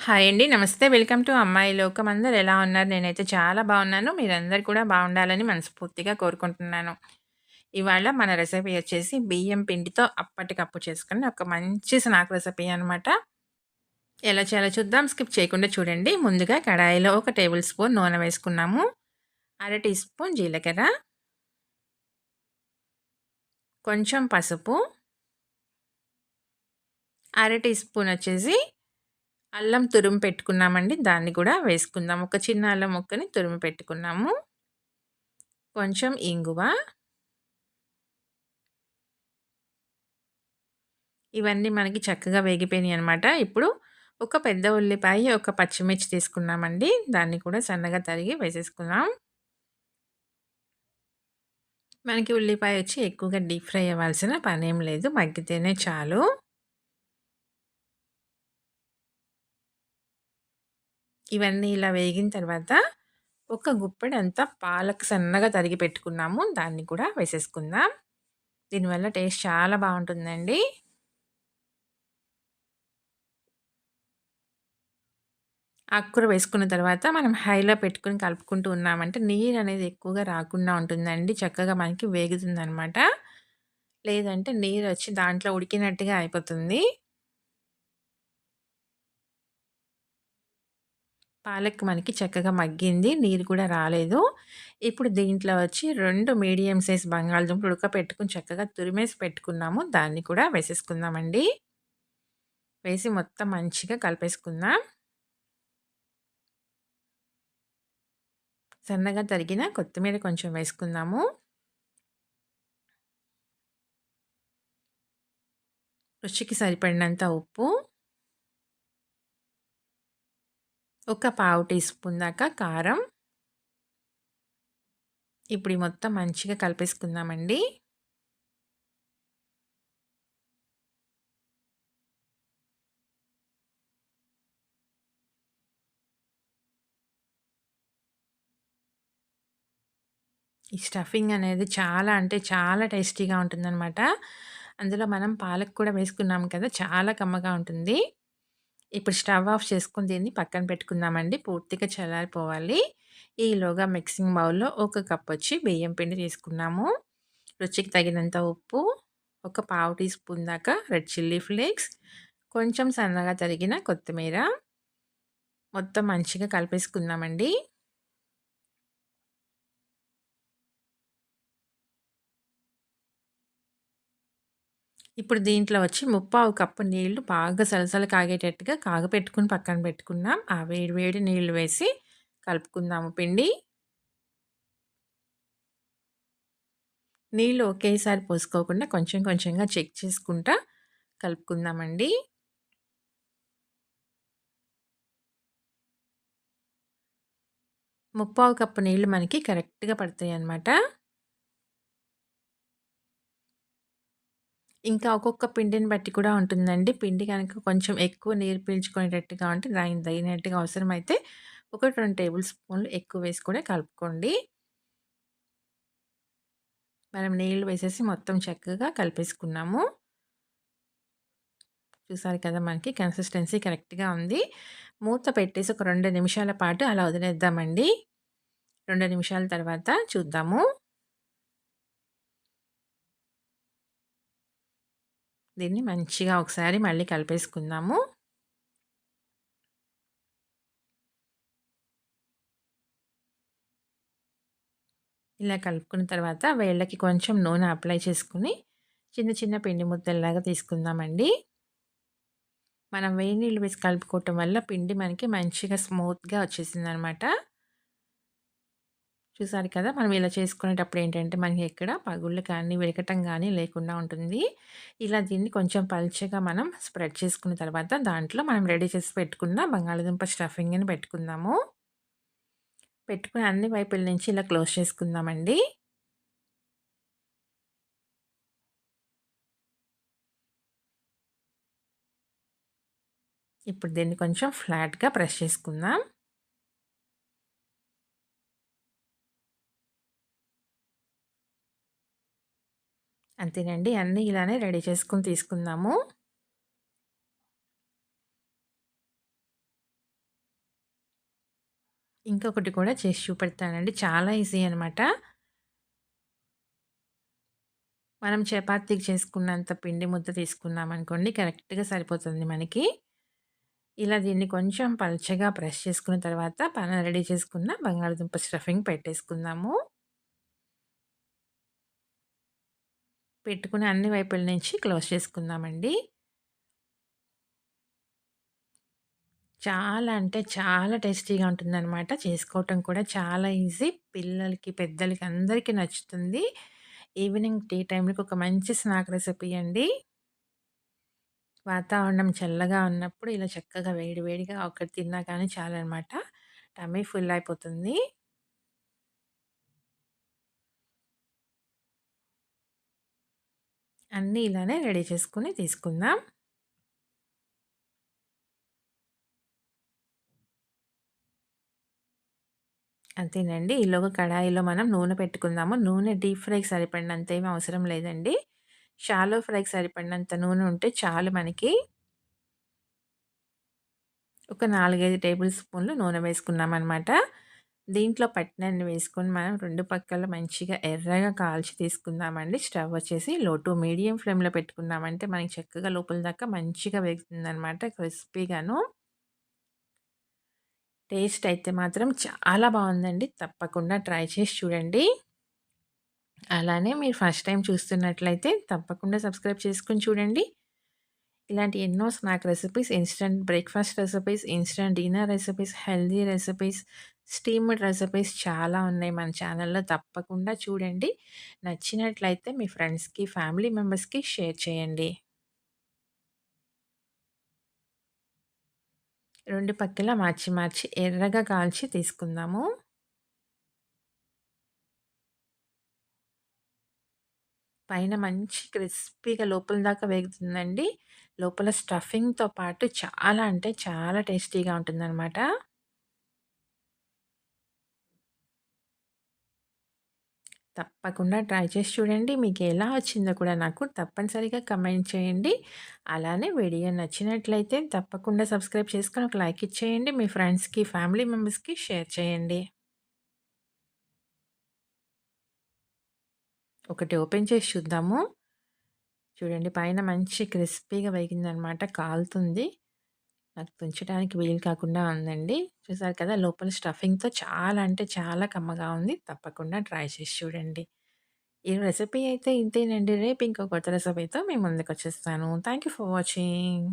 Hi అండి. నమస్తే. Welcome to అమ్మాయి లోకం. అందరూ ఎలా ఉన్నారు? నేనైతే చాలా బాగున్నాను. మీరందరూ కూడా బాగుండాలని మనస్ఫూర్తిగా కోరుకుంటున్నాను. ఇవాళ మన రెసిపీ వచ్చేసి బియ్యం పిండితో అప్పటికప్పుడు చేసుకునే ఒక మంచి స్నాక్ రెసిపీ అనమాట. ఎలా చేయాలో చూద్దాం. స్కిప్ చేయకుండా చూడండి. ముందుగా కడాయిలో ఒక టేబుల్ స్పూన్ నూనె వేసుకున్నాము. అర టీ స్పూన్ జీలకర్ర, కొంచెం పసుపు, అర టీ స్పూన్ వచ్చేసి అల్లం తురుము పెట్టుకున్నామండి. దాన్ని కూడా వేసుకుందాం. ఒక చిన్న అల్లం ముక్కని తురిమి పెట్టుకున్నాము. కొంచెం ఇంగువ, ఇవన్నీ మనకి చక్కగా వేగిపోయినాయనమాట. ఇప్పుడు ఒక పెద్ద ఉల్లిపాయ, ఒక పచ్చిమిర్చి తీసుకున్నామండి. దాన్ని కూడా సన్నగా తరిగి వేసేసుకుందాం. మనకి ఉల్లిపాయ వచ్చి ఎక్కువగా డీప్ ఫ్రై అవ్వాల్సిన పనేం లేదు. మగ్గితేనే చాలు. ఇవన్నీ ఇలా వేగిన తర్వాత ఒక గుప్పెడంతా పాలక్ సన్నగా తరిగి పెట్టుకున్నాము. దాన్ని కూడా వేసేసుకుందాం. దీనివల్ల టేస్ట్ చాలా బావుంటుందండి. ఆకుకూర వేసుకున్న తర్వాత మనం హైలో పెట్టుకొని కలుపుకుంటూ ఉన్నామంటే నీరనేది ఎక్కువగా రాకుండా ఉంటుందండి. చక్కగా మనకి వేగుతుందనమాట. లేదంటే నీరొచ్చి దాంట్లో ఉడికినట్టుగా అయిపోతుంది. పాలక్ మనకి చక్కగా మగ్గింది. నీరు కూడా రాలేదు. ఇప్పుడు దీంట్లో వచ్చి 2 మీడియం సైజ్ బంగాళదుంపలు ఉడకపెట్టుకొని చక్కగా తురిమేసి పెట్టుకున్నాము. దాన్ని కూడా వేసేసుకుందామండి. వేసి మొత్తం మంచిగా కలిపేసుకుందాం. సన్నగా తరిగిన కొత్తిమీర కొంచెం వేసుకుందాము. రుచికి సరిపడినంత ఉప్పు, ఒక పావు టీ స్పూన్ దాకా కారం. ఇప్పుడు ఈ మొత్తం మంచిగా కలిపేసుకుందామండి. ఈ స్టఫింగ్ అనేది చాలా అంటే చాలా టేస్టీగా ఉంటుందనమాట. అందులో మనం పాలక్ కూడా వేసుకున్నాం కదా! చాలా కమ్మగా ఉంటుంది. ఇప్పుడు స్టవ్ ఆఫ్ చేసుకొని దీన్ని పక్కన పెట్టుకుందామండి. పూర్తిగా చల్లారిపోవాలి. ఈలోగా మిక్సింగ్ బౌల్‌లో ఒక కప్పొచ్చి బియ్యం పిండి తీసుకున్నాము. రుచికి తగినంత ఉప్పు, ఒక పావు టీ స్పూన్ దాకా రెడ్ చిల్లీ ఫ్లేక్స్, కొంచెం సన్నగా తరిగిన కొత్తిమీర, మొత్తం మంచిగా కలిపేసుకుందామండి. ఇప్పుడు దీంట్లో వచ్చి ముప్పావు కప్పు నీళ్లు బాగా సలసల కాగేటట్టుగా కాగపెట్టుకొని పక్కన పెట్టుకున్నాం. ఆ వేడి వేడి నీళ్లు వేసి కలుపుకుందాము పిండి. నీళ్లు ఒకేసారి పోసుకోకుండా కొంచెం కొంచెంగా చెక్ చేసుకుంటా కలుపుకుందామండి. ముప్పావు కప్పు నీళ్లు మనకి కరెక్ట్‌గా పడతాయన్నమాట. ఇంకా ఒక్కొక్క పిండిని బట్టి కూడా ఉంటుందండి. పిండి గనక కొంచెం ఎక్కువ నీరు పీల్చుకునేటట్టుగా ఉంటే దానికి తగినట్టుగా అవసరమైతే ఒక 2 టేబుల్ స్పూన్లు ఎక్కువ వేసి కూడా కలుపుకోండి. మనం నీళ్లు వేసేసి మొత్తం చక్కగా కలిపేసుకున్నాము. చూసారు కదా! మనకి కన్సిస్టెన్సీ కరెక్ట్‌గా ఉంది. మూత పెట్టేసి ఒక 2 నిమిషాల పాటు అలా వదిలేద్దామండి. 2 నిమిషాల తర్వాత చూద్దాము. దీన్ని మంచిగా ఒకసారి మళ్ళీ కలిపేసుకుందాము. ఇలా కలుపుకున్న తర్వాత వేళ్ళకి కొంచెం నూనె అప్లై చేసుకొని చిన్న చిన్న పిండి ముద్దల్లాగా తీసుకుందామండి. మనం వేడి నీళ్ళు వేసి కలుపుకోవటం వల్ల పిండి మనకి మంచిగా స్మూత్‌గా వచ్చేసిందనమాట. చూసారు కదా! మనం ఇలా చేసుకునేటప్పుడు ఏంటంటే మనకి ఎక్కడ పగుళ్ళు కానీ, విరగటం గానీ లేకుండా ఉంటుంది. ఇలా దీన్ని కొంచెం పల్చగా మనం స్ప్రెడ్ చేసుకున్న తర్వాత దాంట్లో మనం రెడీ చేసి పెట్టుకున్న బంగాళాదుంప స్టఫింగ్‌ని పెట్టుకుందాము. పెట్టుకొని అన్ని వైపుల నుంచి ఇలా క్లోజ్ చేసుకుందామండి. ఇప్పుడు దీన్ని కొంచెం ఫ్లాట్‌గా ప్రెస్ చేసుకుందాం. అంతేనండి. అన్నీ ఇలానే రెడీ చేసుకొని తీసుకుందాము. ఇంకొకటి కూడా చేసి చూపెడతానండి. చాలా ఈజీ అనమాట. మనం చపాతీకి చేసుకున్నంత పిండి ముద్ద తీసుకున్నామనుకోండి కరెక్ట్‌గా సరిపోతుంది మనకి. ఇలా దీన్ని కొంచెం పల్చగా ప్రెస్ చేసుకున్న తర్వాత పైన రెడీ చేసుకున్న బంగాళదుంప స్టఫింగ్ పెట్టేసుకుందాము. పెట్టుకుని అన్ని వైపుల నుంచి క్లోజ్ చేసుకుందామండి. చాలా అంటే చాలా టేస్టీగా ఉంటుందనమాట. చేసుకోవటం కూడా చాలా ఈజీ. పిల్లలకి, పెద్దలకి అందరికీ నచ్చుతుంది. ఈవినింగ్ టీ టైమ్‌లకి ఒక మంచి స్నాక్ రెసిపీ అండి. వాతావరణం చల్లగా ఉన్నప్పుడు ఇలా చక్కగా వేడి వేడిగా ఒకటి తిన్నా కానీ చాలనమాట. టమ్మీ ఫుల్ అయిపోతుంది. అన్నీ ఇలానే రెడీ చేసుకొని తీసుకుందాం. అంతేనండి. ఈలోగా కడాయిలో మనం నూనె పెట్టుకుందాము. నూనె డీప్ ఫ్రైకి సరిపడినంత ఏమి అవసరం లేదండి. షాలో ఫ్రైకి సరిపడినంత నూనె ఉంటే చాలు మనకి. ఒక 4, 5 టేబుల్ స్పూన్‌లు నూనె వేసుకున్నామనమాట. దీంట్లో పట్టినన్ని వేసుకొని మనం 2 పక్కల మంచిగా ఎర్రగా కాల్చి తీసుకుందామండి. స్టవ్ వచ్చేసి లో టు మీడియం ఫ్లేమ్‌లో పెట్టుకున్నామంటే మనకి చక్కగా లోపల దాకా మంచిగా వేగుతుందనమాట క్రిస్పీగాను. టేస్ట్ అయితే మాత్రం చాలా బావుందండి. తప్పకుండా ట్రై చేసి చూడండి. అలానే మీరు ఫస్ట్ టైమ్ చూస్తున్నట్లయితే తప్పకుండా సబ్స్క్రైబ్ చేసుకొని చూడండి. ఇలాంటి ఎన్నో snack recipes, instant breakfast recipes, instant dinner recipes, healthy recipes, steamed recipes చాలా ఉన్నాయి మన ఛానల్‌లో. తప్పకుండా చూడండి. నచ్చినట్లయితే మీ ఫ్రెండ్స్‌కి, ఫ్యామిలీ మెంబర్స్‌కి షేర్ చేయండి. 2 పక్కల మార్చి మార్చి ఎర్రగా కాల్చి తీసుకుందాము. పైన మంచి క్రిస్పీగా లోపల దాకా వేగుతుందండి. లోపల స్టఫింగ్‌తో పాటు చాలా అంటే చాలా టేస్టీగా ఉంటుందనమాట. తప్పకుండా ట్రై చేసి చూడండి. మీకెలా వచ్చిందో కూడా నాకు తప్పనిసరిగా కమెంట్ చేయండి. అలానే వీడియో నచ్చినట్లయితే తప్పకుండా సబ్స్క్రైబ్ చేసుకొని ఒక లైక్ ఇచ్చేయండి. మీ ఫ్రెండ్స్‌కి, ఫ్యామిలీ మెంబర్స్‌కి షేర్ చేయండి. ఒకటి ఓపెన్ చేసి చూద్దాము. చూడండి పైన మంచి క్రిస్పీగా వేగిందనమాట. కాలుతుంది. నాకు తుంచడానికి వీలు కాకుండా ఉందండి. చూసారు కదా! లోపల స్టఫింగ్‌తో చాలా అంటే చాలా కమ్మగా ఉంది. తప్పకుండా ట్రై చేసి చూడండి. ఈ రెసిపీ అయితే ఇంతేనండి. రేపు ఇంకో కొత్త రెసిపీతో మీ ముందుకొచ్చేస్తాను. Thank you for watching.